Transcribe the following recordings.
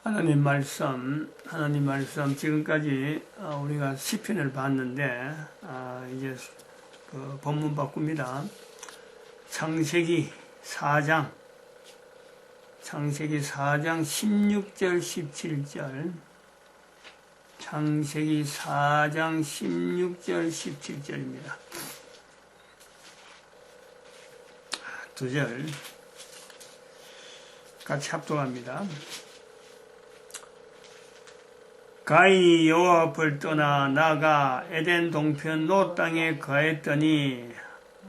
하나님 말씀 지금까지 우리가 시편을 봤는데 이제 그 본문 바꿉니다. 창세기 4장 16절 17절 창세기 4장 16절 17절입니다. 두 절 같이 합독합니다. 가인이 여호와 앞을 떠나 나가 에덴 동편 노 땅에 거했더니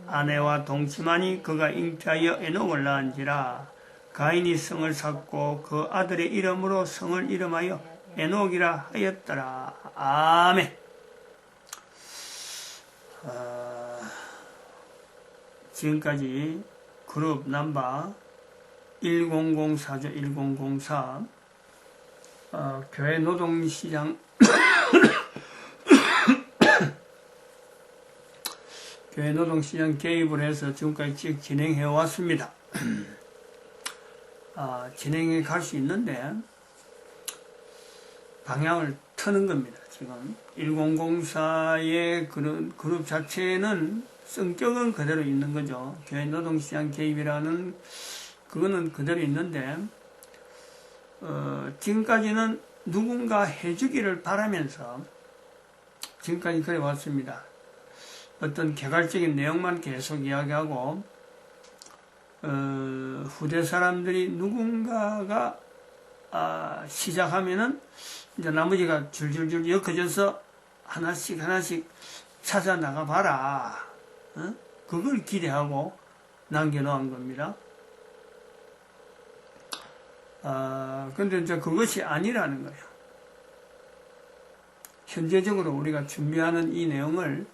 아내와 동침하니 그가 잉태하여 에녹을 낳은지라. 가인이 성을 쌓고 그 아들의 이름으로 성을 이름하여 에녹이라 하였더라. 아멘. 지금까지 그룹 넘버 1004죠. 1004 교회 노동시장 교회 노동시장 개입을 해서 지금까지 쭉 진행해 왔습니다. 진행해 갈 수 있는데 방향을 트는 겁니다. 지금 1004의 그룹 자체는 성격은 그대로 있는 거죠. 교회 노동시장 개입이라는 그거는 그대로 있는데 지금까지는 누군가 해주기를 바라면서 지금까지 그래 왔습니다. 어떤 개괄적인 내용만 계속 이야기하고 후대 사람들이 누군가가 시작하면은 이제 나머지가 줄줄줄 엮어져서 하나씩 찾아 나가 봐라. 그걸 기대하고 남겨놓은 겁니다. 근데 이제 그것이 아니라는 거예요. 현재적으로 우리가 준비하는 이 내용을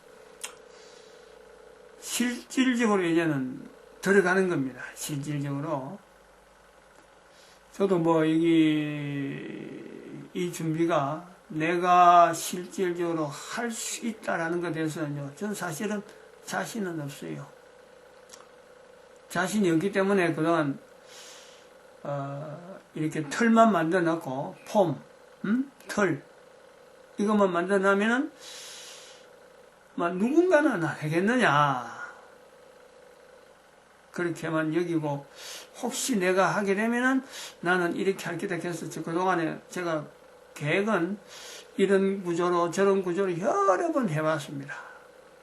실질적으로 이제는 들어가는 겁니다. 실질적으로. 저도 뭐 이 준비가 내가 실질적으로 할 수 있다라는 것에 대해서는요, 저는 사실은 자신은 없어요. 자신이 없기 때문에 그동안 이렇게 틀만 만들어 놓고 폼, 틀 이것만 만들어 놓으면은 누군가는 하겠느냐 그렇게만 여기고 혹시 내가 하게 되면은 나는 이렇게 할 거다 해서 그동안에 제가 계획은 이런 구조로 저런 구조로 여러 번 해봤습니다.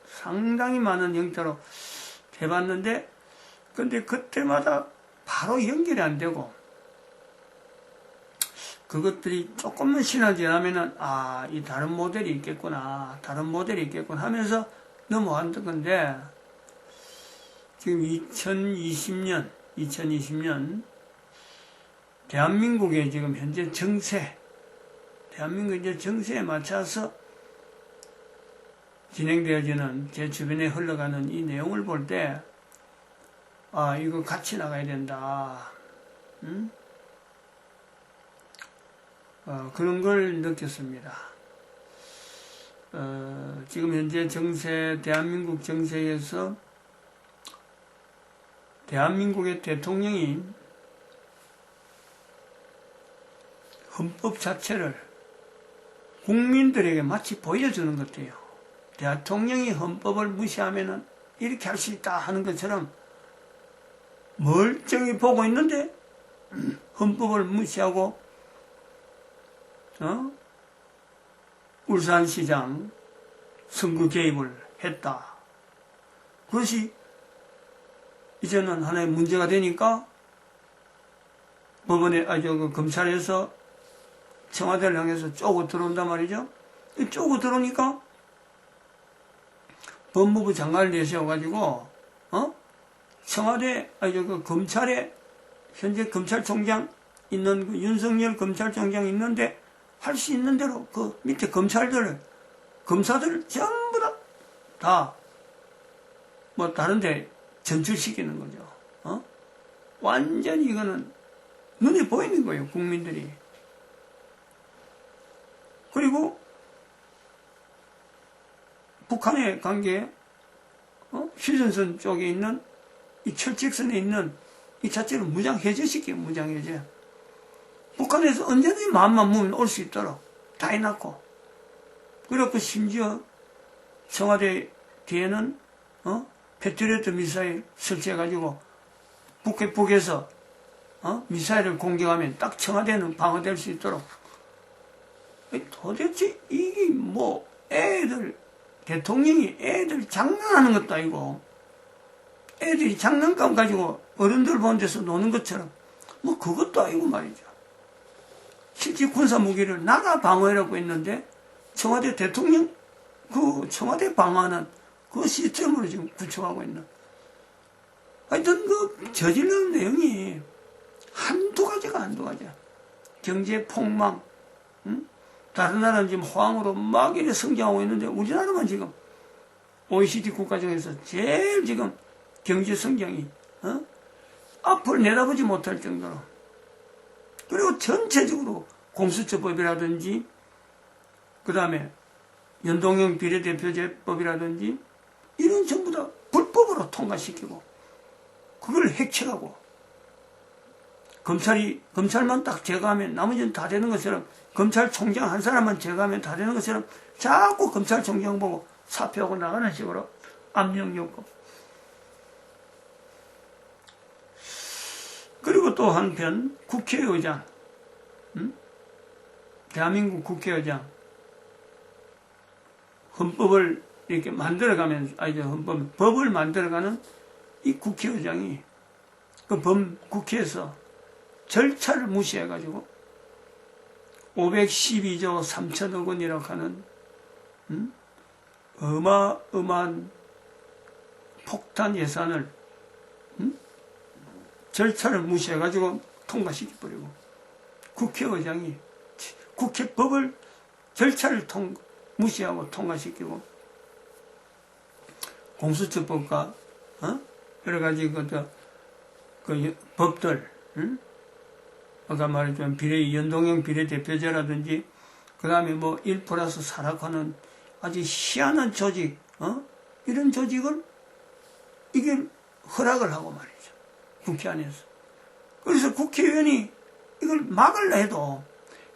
상당히 많은 형태로 해봤는데 근데 그때마다 바로 연결이 안 되고 그것들이 조금만 지나지 않으면은 이 다른 모델이 있겠구나 하면서 넘어간다 건데 지금 2020년 대한민국의 지금 현재 대한민국의 정세에 맞춰서 진행되어지는 제 주변에 흘러가는 이 내용을 볼 때 이거 같이 나가야 된다. 그런 걸 느꼈습니다. 지금 현재 대한민국 정세에서 대한민국의 대통령이 헌법 자체를 국민들에게 마치 보여주는 것 같아요. 대통령이 헌법을 무시하면은 이렇게 할 수 있다 하는 것처럼 멀쩡히 보고 있는데 헌법을 무시하고 울산시장 선거 개입을 했다. 그것이 이제는 하나의 문제가 되니까 법원에 검찰에서 청와대를 향해서 쪼고 들어온단 말이죠. 쪼고 들어오니까 법무부 장관을 내세워가지고 청와대 검찰에 현재 검찰총장 있는 윤석열 검찰총장 있는데 할 수 있는 대로 그 밑에 검사들을 전부 다 뭐 다른데 전출시키는 거죠. 완전히 이거는 눈에 보이는 거예요, 국민들이. 그리고 북한의 관계, 휴전선 쪽에 있는 이 철책선에 있는 이 자체를 무장해제시켜요, 무장해제. 북한에서 언제든지 마음만 먹으면 올 수 있도록 다 해놨고, 그렇고 심지어 청와대 뒤에는 패트리어트 미사일 설치해가지고 북에서 미사일을 공격하면 딱 청와대는 방어될 수 있도록. 도대체 이게 뭐 애들, 대통령이 애들 장난하는 것도 아니고, 애들이 장난감 가지고 어른들 보는 데서 노는 것처럼 뭐 그것도 아니고 말이죠. 실제 군사 무기를 나라 방어라고 했는데 청와대 대통령 그 청와대 방어하는 그 시스템으로 지금 구축하고 있는. 하여튼 그 저지르는 내용이 한두 가지가. 경제 폭망, 다른 나라는 지금 호황으로 막 이래 성장하고 있는데 우리나라만 지금 OECD 국가 중에서 제일 지금 경제 성장이 앞을 내다보지 못할 정도로. 그리고 전체적으로 공수처법이라든지 그 다음에 연동형 비례대표제법이라든지 이런 전부 다 불법으로 통과시키고 그걸 획책하고, 검찰만 딱 제거하면 나머지는 다 되는 것처럼, 검찰총장 한 사람만 제거하면 다 되는 것처럼 자꾸 검찰총장 보고 사표하고 나가는 식으로 압력요구. 그리고 또 한편 국회의장, 대한민국 국회의장 헌법을 이렇게 만들어가면서, 법을 만들어가는 이 국회의장이 국회에서 절차를 무시해가지고 512조 3천억 원이라고 하는 어마어마한 폭탄 예산을 절차를 무시해가지고 통과시켜버리고, 국회의장이 국회법을 절차를 무시하고 통과시키고, 공수처법과 여러 가지 그 법들, 아까 말했지만 연동형 비례대표제라든지 그 다음에 뭐 1+4라고 하는 아주 희한한 조직, 이런 조직을 이게 허락을 하고 말이죠, 국회 안에서. 그래서 국회의원이 이걸 막으려 해도,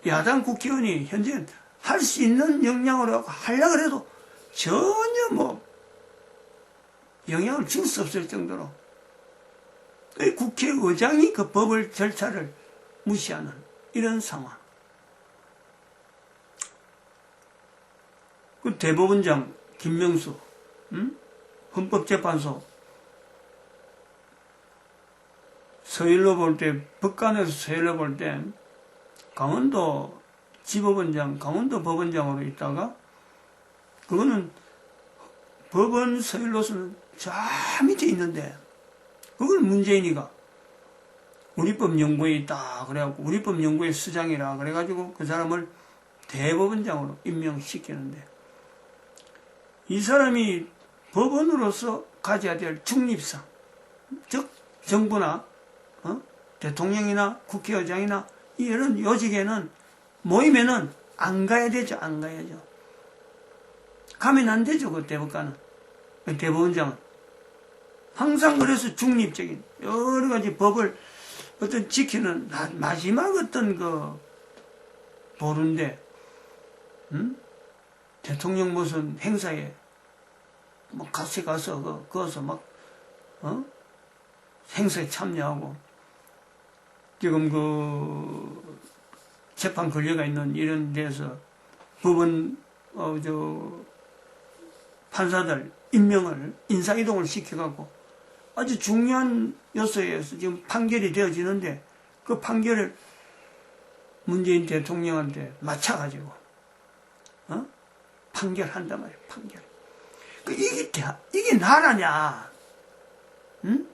야당 국회의원이 현재 할 수 있는 역량으로 하려고 해도 전혀 뭐 영향을 줄 수 없을 정도로 국회의장이 그 법을 절차를 무시하는 이런 상황. 그 대법원장 김명수, 헌법재판소 서열로 볼 때, 법관에서 서열로 볼 때 강원도 지법원장, 강원도 법원장으로 있다가, 그거는 법원 서열로서는 저 밑에 있는데, 그걸 문재인이가 우리법연구에 있다 그래갖고 우리법연구회 수장이라 그래가지고 그 사람을 대법원장으로 임명시키는데, 이 사람이 법원으로서 가져야 될 중립성, 즉 정부나 대통령이나 국회의장이나 이런 요직에는 모이면은 안 가야 되죠. 안 가야죠. 가면 안 되죠. 그 대법관은, 그 대법원장은 항상 그래서 중립적인 여러 가지 법을 어떤 지키는 마지막 어떤 그 보루인데, 대통령 무슨 행사에 뭐 같이 가서 거기서 막 행사에 참여하고, 지금 그 재판 권리가 있는 이런 데서 법원 판사들 임명을 인사이동을 시켜갖고 아주 중요한 요소에서 지금 판결이 되어지는데, 그 판결을 문재인 대통령한테 맞춰가지고 판결한단 말이에요. 판결. 이게 나라냐? 응?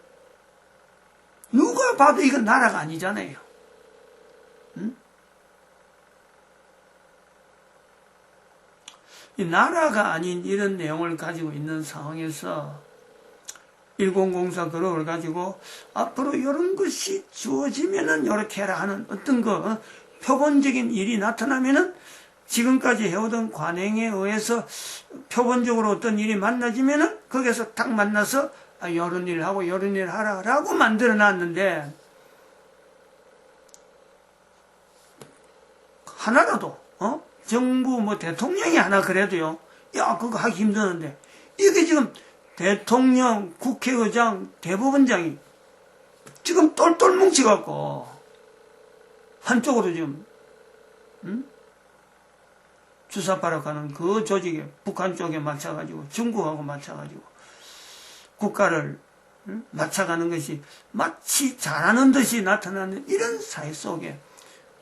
누가 봐도 이건 나라가 아니잖아요. 응? 이 나라가 아닌 이런 내용을 가지고 있는 상황에서 1004 그룹을 가지고 앞으로 이런 것이 주어지면은 이렇게 해라 하는 어떤 표본적인 일이 나타나면은, 지금까지 해오던 관행에 의해서 표본적으로 어떤 일이 만나지면은 거기서 딱 만나서 이런 일 하고 이런 일 하라라고 만들어 놨는데, 하나라도, 정부 뭐 대통령이 하나 그래도요, 야, 그거 하기 힘드는데, 이게 지금 대통령, 국회의장, 대법원장이 지금 똘똘 뭉쳐갖고, 한쪽으로 지금, 주사파로 가는 그 조직에, 북한 쪽에 맞춰가지고, 중국하고 맞춰가지고, 국가를 맞춰가는 것이 마치 잘하는 듯이 나타나는 이런 사회 속에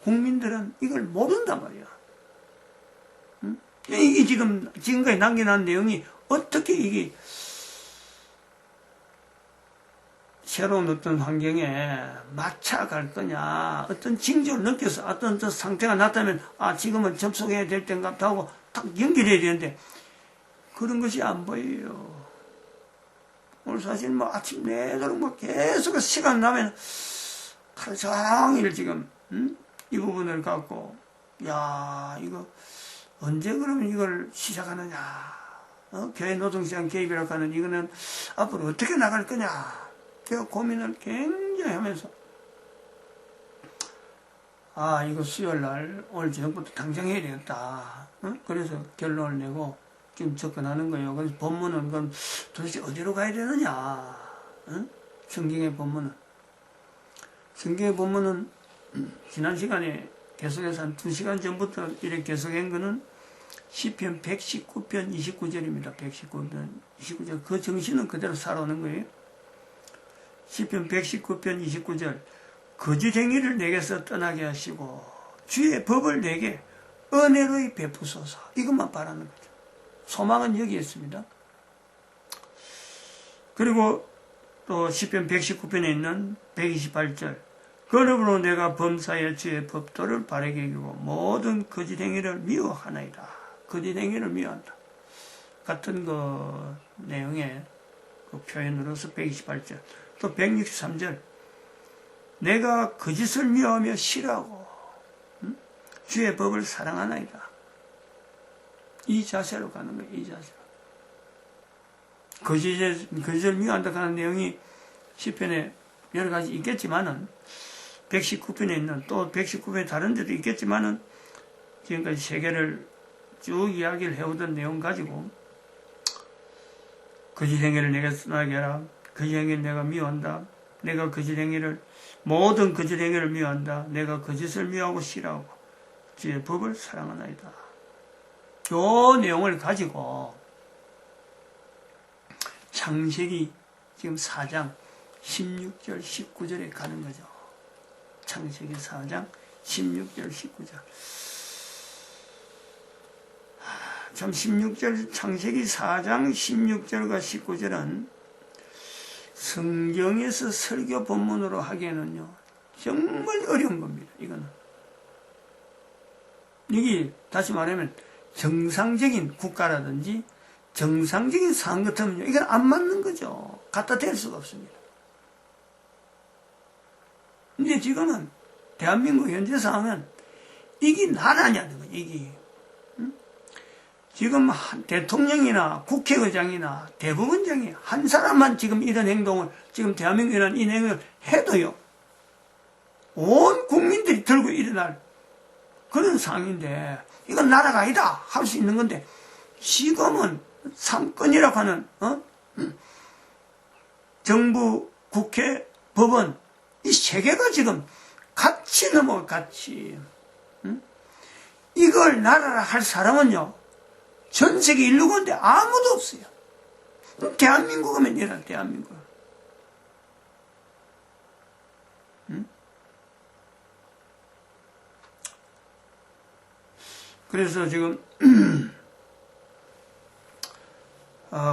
국민들은 이걸 모른단 말이야. 이게 지금까지 남겨놓은 내용이 어떻게 이게 새로운 어떤 환경에 맞춰갈 거냐, 어떤 징조를 느껴서 어떤 상태가 나타나면, 지금은 접속해야 될 때인가 하고 딱 연결해야 되는데, 그런 것이 안 보여요. 오늘 사실 뭐 아침 내도록 뭐 계속 시간 나면 하루 종일 지금, 이 부분을 갖고, 야, 이거 언제 그러면 이걸 시작하느냐, 교회 노동시장 개입이라고 하는 이거는 앞으로 어떻게 나갈 거냐, 제가 고민을 굉장히 하면서, 이거 수요일날 오늘 저녁부터 당장 해야 되겠다. 그래서 결론을 내고 지금 접근하는 거예요. 그래서 본문은 그럼 도대체 어디로 가야 되느냐? 성경의 본문은. 성경의 본문은 지난 시간에 계속해서 한 2시간 전부터 이렇게 계속한 거는 시편 119편 29절입니다. 119편 29절. 그 정신은 그대로 살아오는 거예요. 시편 119편 29절. 거짓행위를 내게서 떠나게 하시고 주의 법을 내게 은혜로이 베푸소서. 이것만 바라는 거죠. 소망은 여기에 있습니다. 그리고 또 시편 119편에 있는 128절. 그러므로 내가 범사에 주의 법도를 바르게 여기고 모든 거짓행위를 미워하나이다. 거짓행위를 미워한다. 같은 그 내용의 그 표현으로서 128절. 또 163절. 내가 거짓을 미워하며 싫어하고 주의 법을 사랑하나이다. 이 자세로 가는 거예요. 이 자세로. 거짓을 미워한다 하는 내용이 시편에 여러 가지 있겠지만은 119편에 있는 또 119편에 다른 데도 있겠지만은 지금까지 세계를 쭉 이야기를 해오던 내용 가지고 거짓행위를 내가 떠나게 하라. 거짓행위를 내가 미워한다. 내가 거짓행위를 모든 거짓행위를 미워한다. 내가 거짓을 미워하고 싫어하고 주의 법을 사랑하나이다. 요 내용을 가지고 창세기 지금 4장 16절 19절에 가는 거죠. 창세기 4장 16절 19절. 참 16절 창세기 4장 16절과 19절은 성경에서 설교 본문으로 하기에는요 정말 어려운 겁니다. 이거는 이게 다시 말하면 정상적인 국가라든지 정상적인 상황 같으면요 이건 안 맞는 거죠. 갖다 댈 수가 없습니다. 근데 지금은 대한민국 현재 상황은 이게 나라냐는 거죠. 이게 지금 대통령이나 국회의장이나 대법원장이 한 사람만 지금 이런 행동을 지금 대한민국이라는 이 행동을 해도요 온 국민들이 들고 일어날 그런 상황인데 이건 나라가 아니다 할 수 있는 건데 지금은 삼권이라고 하는 정부, 국회, 법원 이 세 개가 지금 같이 넘어가 같이 이걸 나라라 할 사람은요 전 세계 인류가운데 아무도 없어요. 대한민국 하면 이런 대한민국. 그래서 지금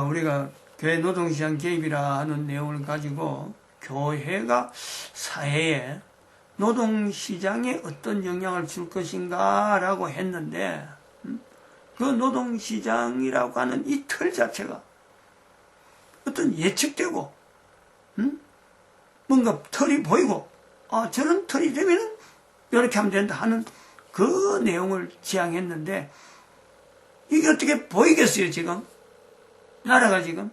우리가 교회 노동시장 개입이라 하는 내용을 가지고 교회가 사회에 노동시장에 어떤 영향을 줄 것인가 라고 했는데 그 노동시장이라고 하는 이 틀 자체가 어떤 예측되고 뭔가 틀이 보이고 저런 틀이 되면 이렇게 하면 된다 하는 그 내용을 지향했는데 이게 어떻게 보이겠어요 지금? 나라가 지금?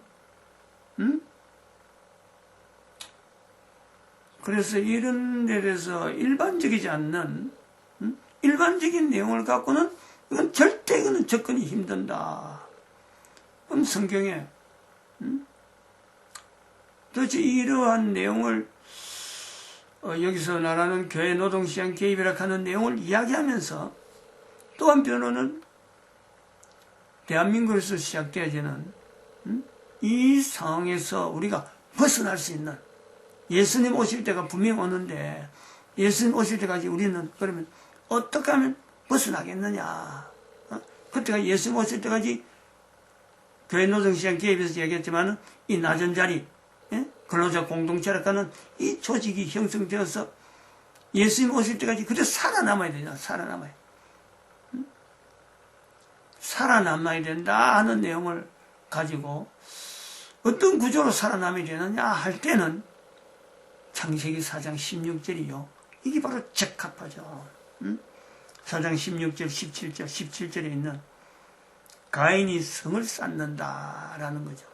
그래서 이런 데 대해서 일반적이지 않는 일반적인 내용을 갖고는 이건 절대 이거는 접근이 힘든다. 그럼 성경에 도대체 이러한 내용을 여기서 말하는 교회 노동시장 개입이라 하는 내용을 이야기하면서 또 한편으로는 대한민국에서 시작되어지는 이 상황에서 우리가 벗어날 수 있는 예수님 오실 때가 분명히 오는데 예수님 오실 때까지 우리는 그러면 어떻게 하면 벗어나겠느냐. 그때가 예수님 오실 때까지 교회 노동시장 개입에서 얘기했지만 이 낮은 자리 근로자 공동체라는 이 조직이 형성되어서 예수님 오실 때까지 그래 살아남아야 되잖아. 살아남아야 된다 하는 내용을 가지고 어떤 구조로 살아남아야 되느냐 할 때는 창세기 4장 16절이요. 이게 바로 적합하죠. 4장 16절, 17절에 있는 가인이 성을 쌓는다라는 거죠.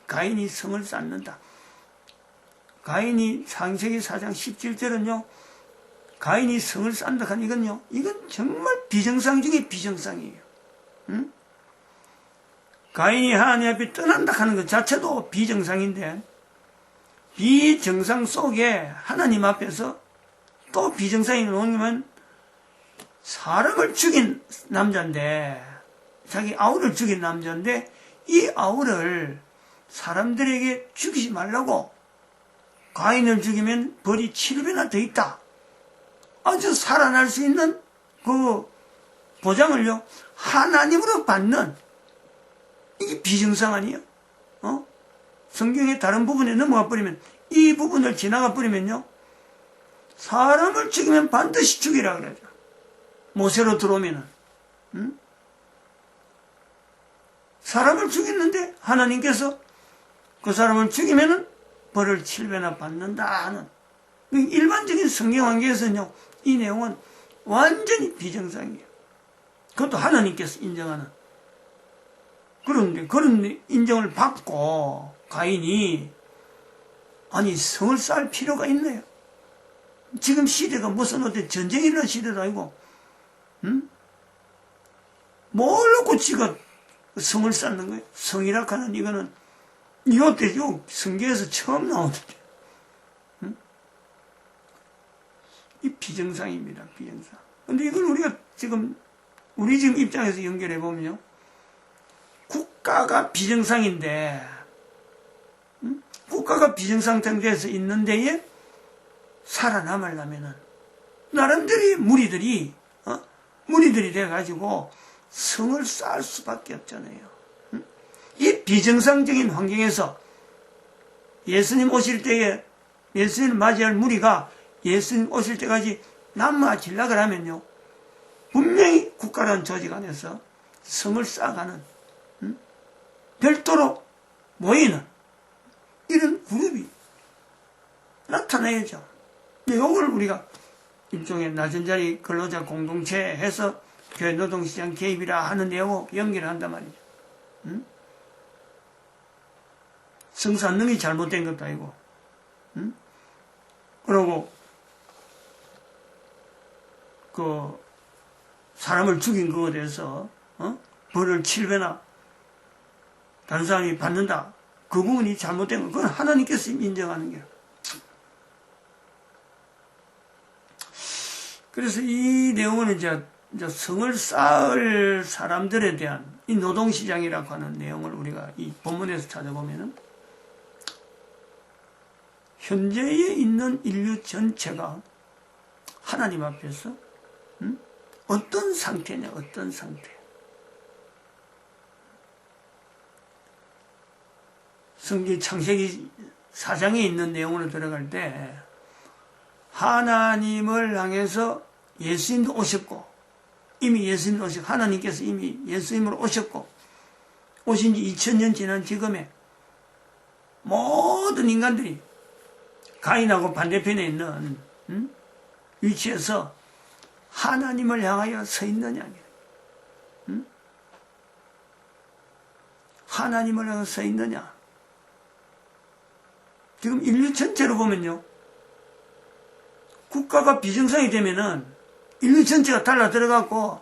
가인이 성을 쌓는다. 가인이 창세기 4장 17절은요. 가인이 성을 쌓는다 하는 이건 정말 비정상 중에 비정상이에요. 가인이 하나님 앞에 떠난다 하는 것 자체도 비정상인데 비정상 속에 하나님 앞에서 또 비정상이 나오면 사람을 죽인 남자인데 자기 아우를 죽인 남자인데 이 아우를 사람들에게 죽이지 말라고 가인을 죽이면 벌이 7배나 더 있다. 아주 살아날 수 있는 그 보장을요 하나님으로 받는 이게 비정상 아니에요? 성경의 다른 부분에 넘어가 버리면 이 부분을 지나가 버리면요 사람을 죽이면 반드시 죽이라 그러죠. 모세로 들어오면은 사람을 죽였는데 하나님께서 그 사람을 죽이면은 벌을 7배나 받는다 하는 일반적인 성경 관계에서는요 이 내용은 완전히 비정상이에요. 그것도 하나님께서 인정하는. 그런데 그런 인정을 받고 가인이 아니 성을 쌓을 필요가 있나요? 지금 시대가 무슨 어떤 전쟁이 일어난 시대도 아니고 뭘 놓고 지가 성을 쌓는 거예요? 성이라 하는 이거는 이것도 성경에서 처음 나오는데 이 비정상입니다. 비정상. 근데 이걸 우리가 우리 지금 입장에서 연결해 보면요 국가가 비정상인데 국가가 비정상 상태에서 있는 데에 살아남으려면은 나름대로 무리들이 돼가지고 성을 쌓을 수밖에 없잖아요. 이 비정상적인 환경에서 예수님 오실 때에 예수님을 맞이할 무리가 예수님 오실 때까지 남아지려고 하면요 분명히 국가라는 조직 안에서 성을 쌓아가는 별도로 모이는 이런 그룹이 나타나야죠. 이걸 우리가 일종의 낮은 자리 근로자 공동체 해서 교회 노동시장 개입이라 하는 내용으로 연결을 한단 말이죠. 성 쌓는 게 잘못된 것도 아니고 그러고 그 사람을 죽인 것에 대해서 벌을 7배나 다른 사람이 받는다. 그 부분이 잘못된 거. 그건 하나님께서 인정하는 거예요. 그래서 이 내용은 이제 성을 쌓을 사람들에 대한 이 노동시장이라고 하는 내용을 우리가 이 본문에서 찾아보면은 현재에 있는 인류 전체가 하나님 앞에서 어떤 상태냐, 어떤 상태. 성경 창세기 4장에 있는 내용으로 들어갈 때 하나님을 향해서 예수님도 오셨고 이미 예수님 오셨고 하나님께서 이미 예수님으로 오셨고 오신 지 2000년 지난 지금에 모든 인간들이 가인하고 반대편에 있는 위치에서 하나님을 향하여 서 있느냐. 하나님을 향하여 서 있느냐. 지금 인류 전체로 보면요. 국가가 비정상이 되면은 인류 전체가 달라 들어갔고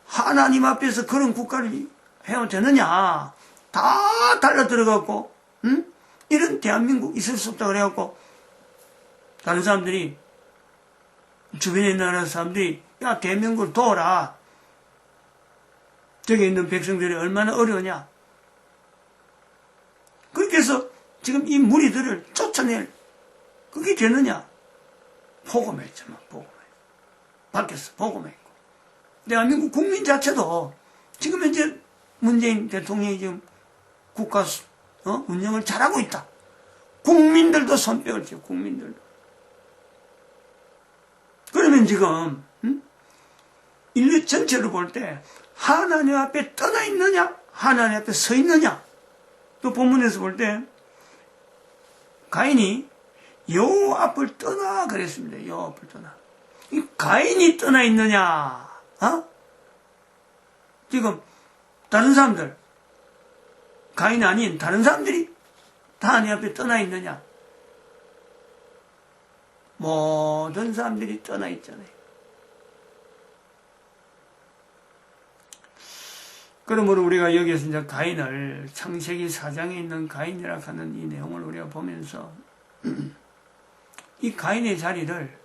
하나님 앞에서 그런 국가를 해야 되느냐? 다 달라 들어갔고, 응? 이런 대한민국 있을 수 없다 그래갖고 다른 사람들이, 주변에 있는 나라 사람들이, 야, 대한민국을 도와라. 저기 있는 백성들이 얼마나 어려우냐. 그렇게 해서 지금 이 무리들을 쫓아낼, 그게 되느냐? 복음했잖아, 복음해. 밖에서 복음했고. 대한민국 국민 자체도 지금 현재 문재인 대통령이 지금 국가 운영을 잘하고 있다. 국민들도 손뼉을 쳐, 국민들도. 그러면 지금 인류 전체로 볼 때 하나님 앞에 떠나 있느냐, 하나님 앞에 서 있느냐. 또 본문에서 볼 때 가인이 여호와 앞을 떠나 그랬습니다. 여호와 앞을 떠나. 이 가인이 떠나 있느냐, 지금 다른 사람들, 가인 아닌 다른 사람들이 하나님 앞에 떠나 있느냐? 모든 사람들이 떠나 있잖아요. 그러므로 우리가 여기서 이제 가인을, 창세기 4장에 있는 가인이라 하는 이 내용을 우리가 보면서 이 가인의 자리를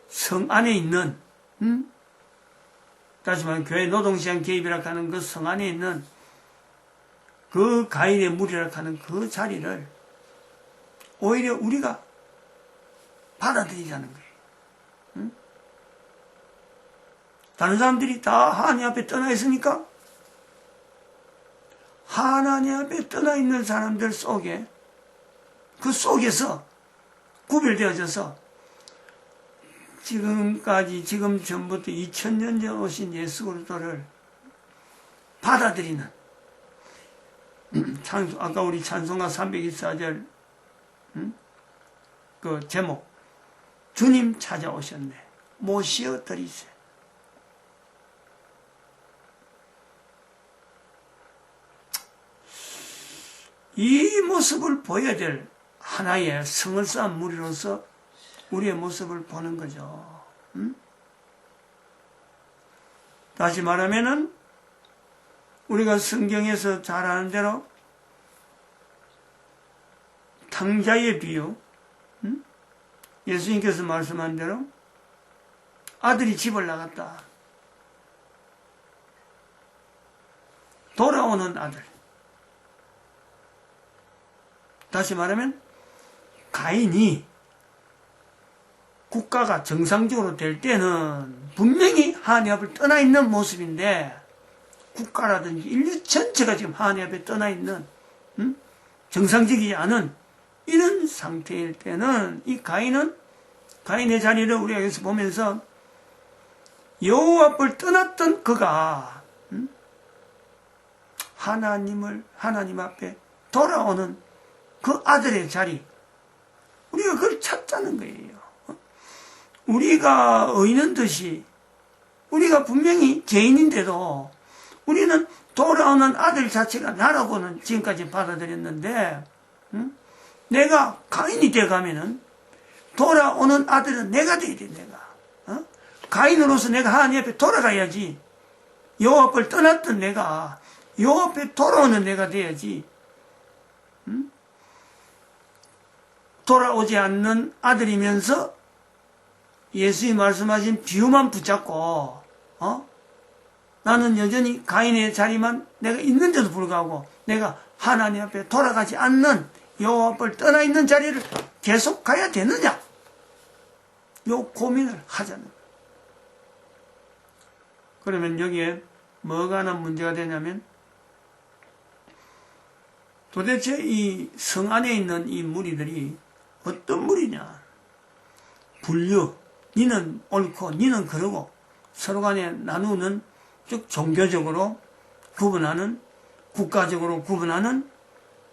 성 안에 있는, 다시 말하면 교회 노동시장 개입이라 하는 그 성 안에 있는 그 가인의 무리라 하는 그 자리를 오히려 우리가 받아들이자는 거예요. 다른 사람들이 다 하나님 앞에 떠나 있으니까 하나님 앞에 떠나 있는 사람들 속에, 그 속에서 구별되어져서 지금 전부터 2000년 전 오신 예수 그리스도를 받아들이는, 아까 우리 찬송가 324절 그 제목, 주님 찾아오셨네, 모시어 드리세. 이 모습을 보여야 될 하나의 성을 쌓은 무리로서 우리의 모습을 보는 거죠. 다시 말하면은 우리가 성경에서 잘 아는 대로 탕자의 비유, 예수님께서 말씀한 대로 아들이 집을 나갔다. 돌아오는 아들. 다시 말하면 가인이 국가가 정상적으로 될 때는 분명히 하나님 앞을 떠나 있는 모습인데, 국가라든지 인류 전체가 지금 하나님 앞에 떠나 있는, 정상적이지 않은 이런 상태일 때는 이 가인은, 가인의 자리를 우리가 여기서 보면서 여호와 앞을 떠났던 그가 하나님 앞에 돌아오는 그 아들의 자리, 우리가 그걸 찾자는 거예요. 우리가 의는 듯이, 우리가 분명히 죄인인데도 우리는 돌아오는 아들 자체가 나라고는 지금까지 받아들였는데, 내가 가인이 되어가면은 돌아오는 아들은 내가 돼야 돼, 내가. 가인으로서 내가 하나님 앞에 돌아가야지. 여호와 앞을 떠났던 내가 여호와 앞에 돌아오는 내가 돼야지. 돌아오지 않는 아들이면서 예수님이 말씀하신 비유만 붙잡고, 나는 여전히 가인의 자리만 내가 있는데도 불구하고 내가 하나님 앞에 돌아가지 않는 여호와 앞을 떠나 있는 자리를 계속 가야 되느냐? 요 고민을 하자는 거예요. 그러면 여기에 뭐가 하나 문제가 되냐면, 도대체 이 성 안에 있는 이 무리들이 어떤 무리냐? 분류, 니는 옳고 니는 그러고 서로 간에 나누는, 즉 종교적으로 구분하는, 국가적으로 구분하는,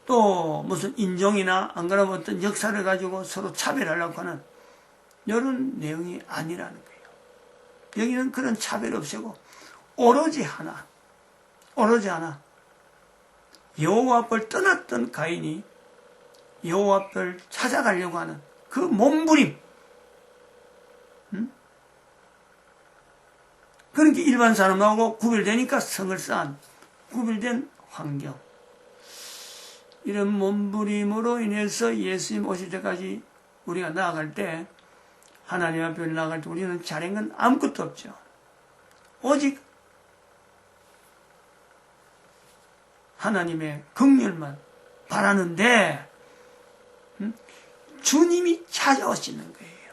또 무슨 인종이나 안 그러면 어떤 역사를 가지고 서로 차별하려고 하는 이런 내용이 아니라는 거예요. 여기는 그런 차별 없애고 오로지 하나, 여호와 앞을 떠났던 가인이 여호와 앞을 찾아가려고 하는 그 몸부림, 그러니까 일반 사람하고 구별되니까 성을 쌓은 구별된 환경. 이런 몸부림으로 인해서 예수님 오실 때까지 우리가 나아갈 때, 하나님 앞에 나아갈 때 우리는 잘한 건 아무것도 없죠. 오직 하나님의 긍휼만 바라는데 주님이 찾아오시는 거예요.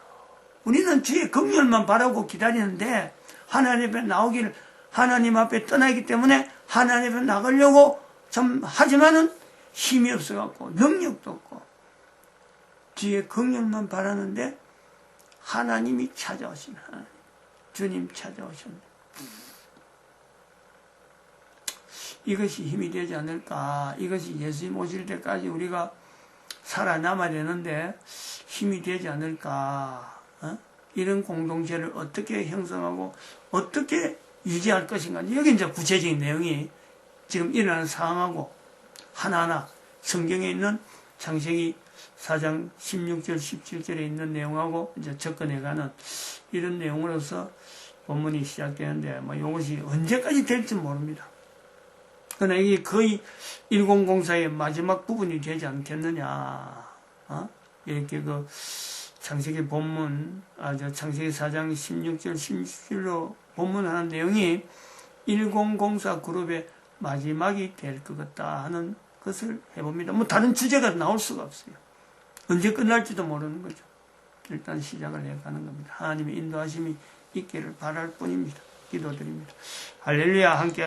우리는 주의 긍휼만 바라고 기다리는데 하나님 앞에 나오기를, 하나님 앞에 떠나기 때문에 하나님 앞에 나가려고 참 하지만은 힘이 없어갖고 능력도 없고 주의 긍휼만 바라는데 하나님이 찾아오시는, 하나님, 주님 찾아오셨네. 이것이 힘이 되지 않을까. 이것이 예수님 오실 때까지 우리가 살아남아야 되는데 힘이 되지 않을까. 이런 공동체를 어떻게 형성하고 어떻게 유지할 것인가. 여기 이제 구체적인 내용이 지금 일어나는 상황하고 하나하나 성경에 있는 창세기 4장 16절 17절에 있는 내용하고 이제 접근해가는 이런 내용으로서 본문이 시작되는데 뭐 이것이 언제까지 될지 모릅니다. 그러나 이게 거의 1004의 마지막 부분이 되지 않겠느냐. 이렇게 그 창세기 본문, 창세기 4장 16절 17절로 본문하는 내용이 1004 그룹의 마지막이 될 것 같다 하는 것을 해봅니다. 뭐 다른 주제가 나올 수가 없어요. 언제 끝날지도 모르는 거죠. 일단 시작을 해가는 겁니다. 하나님의 인도하심이 있기를 바랄 뿐입니다. 기도드립니다. 할렐루야. 함께